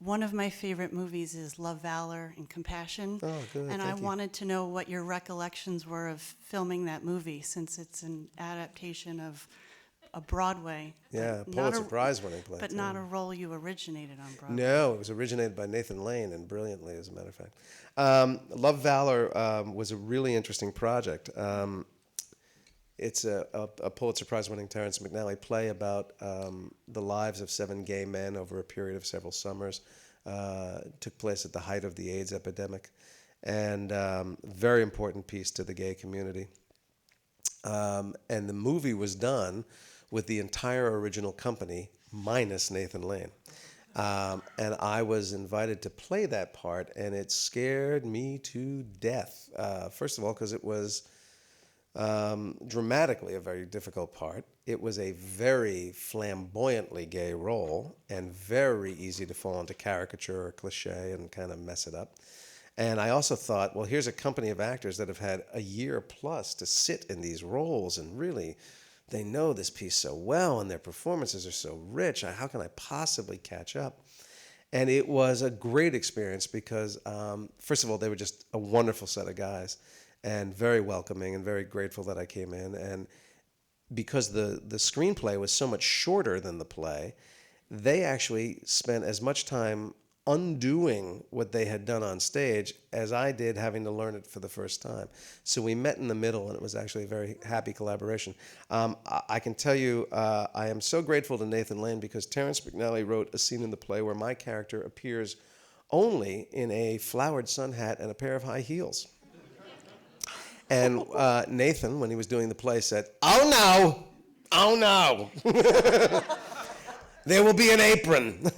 one of my favorite movies is Love, Valor, and Compassion. Oh, good. And I Thank you. wanted to know what your recollections were of filming that movie, since it's an adaptation of a Broadway. Yeah, but Pulitzer Prize winning play. But too. not a role you originated on Broadway. No, it was originated by Nathan Lane, and brilliantly, as a matter of fact. Love, Valor was a really interesting project. It's a Pulitzer Prize-winning Terrence McNally play about the lives of 7 gay men over a period of several summers. Took place at the height of the AIDS epidemic, and very important piece to the gay community. And the movie was done with the entire original company minus Nathan Lane. And I was invited to play that part, and it scared me to death. First of all, because it was dramatically a very difficult part. It was a very flamboyantly gay role, and very easy to fall into caricature or cliche and kind of mess it up. And I also thought, well, here's a company of actors that have had a year plus to sit in these roles, and really, they know this piece so well, and their performances are so rich. How can I possibly catch up? And it was a great experience because, first of all, they were just a wonderful set of guys, and very welcoming, and very grateful that I came in. And because the screenplay was so much shorter than the play, they actually spent as much time undoing what they had done on stage as I did having to learn it for the first time. So we met in the middle, and it was actually a very happy collaboration. I can tell you, I am so grateful to Nathan Lane because Terrence McNally wrote a scene in the play where my character appears only in a flowered sun hat and a pair of high heels. And Nathan, when he was doing the play, said, "Oh no, oh no, there will be an apron."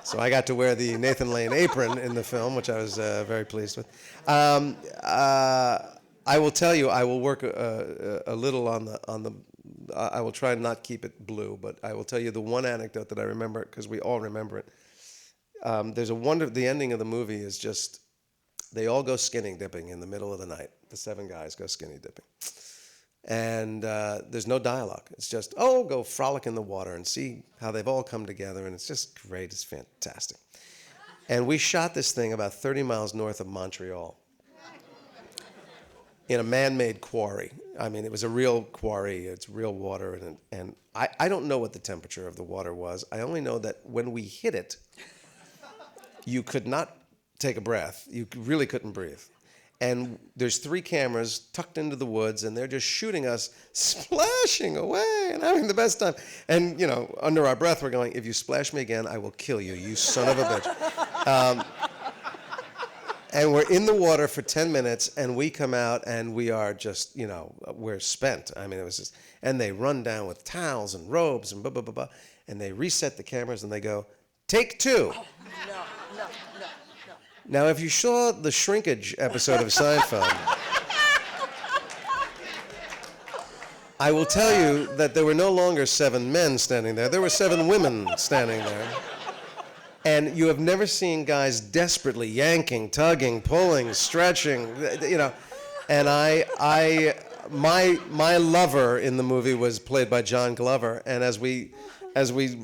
So I got to wear the Nathan Lane apron in the film, which I was very pleased with. I will tell you, I will work a little on the. I will try and not keep it blue, but I will tell you the one anecdote that I remember, because we all remember it. There's a wonder. The ending of the movie is just, they all go skinny dipping in the middle of the night. The 7 guys go skinny dipping. And there's no dialogue. It's just, oh, go frolic in the water and see how they've all come together. And it's just great. It's fantastic. And we shot this thing about 30 miles north of Montreal in a man-made quarry. I mean, it was a real quarry. It's real water. And I don't know what the temperature of the water was. I only know that when we hit it, you could not take a breath. You really couldn't breathe. And there's 3 cameras tucked into the woods, and they're just shooting us, splashing away, and having the best time. And, you know, under our breath, we're going, "If you splash me again, I will kill you, you son of a bitch." And we're in the water for 10 minutes, and we come out, and we are just, you know, we're spent. I mean, it was just, and they run down with towels and robes and blah, blah, blah, blah. And they reset the cameras, and they go, "Take 2. No. Now, if you saw the Shrinkage episode of Seinfeld, I will tell you that there were no longer 7 men standing there. There were 7 women standing there. And you have never seen guys desperately yanking, tugging, pulling, stretching, you know. And my lover in the movie was played by John Glover. And as we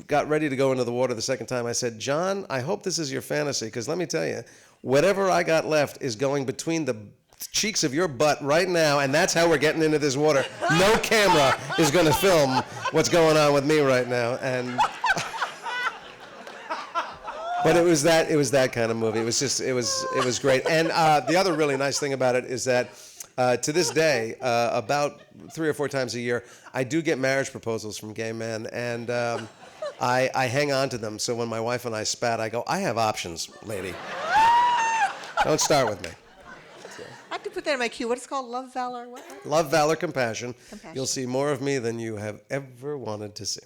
got ready to go into the water the second time, I said, "John, I hope this is your fantasy, because let me tell you, whatever I got left is going between the cheeks of your butt right now, and that's how we're getting into this water. No camera is going to film what's going on with me right now." And but it was that kind of movie. It was great. And the other really nice thing about it is that to this day, about 3 or 4 times a year, I do get marriage proposals from gay men, and I hang on to them. So when my wife and I spat, I go, "I have options, lady. Don't start with me." I could put that in my queue. What is it called? Love, Valor, what? Love, Valor, Compassion. Compassion. You'll see more of me than you have ever wanted to see.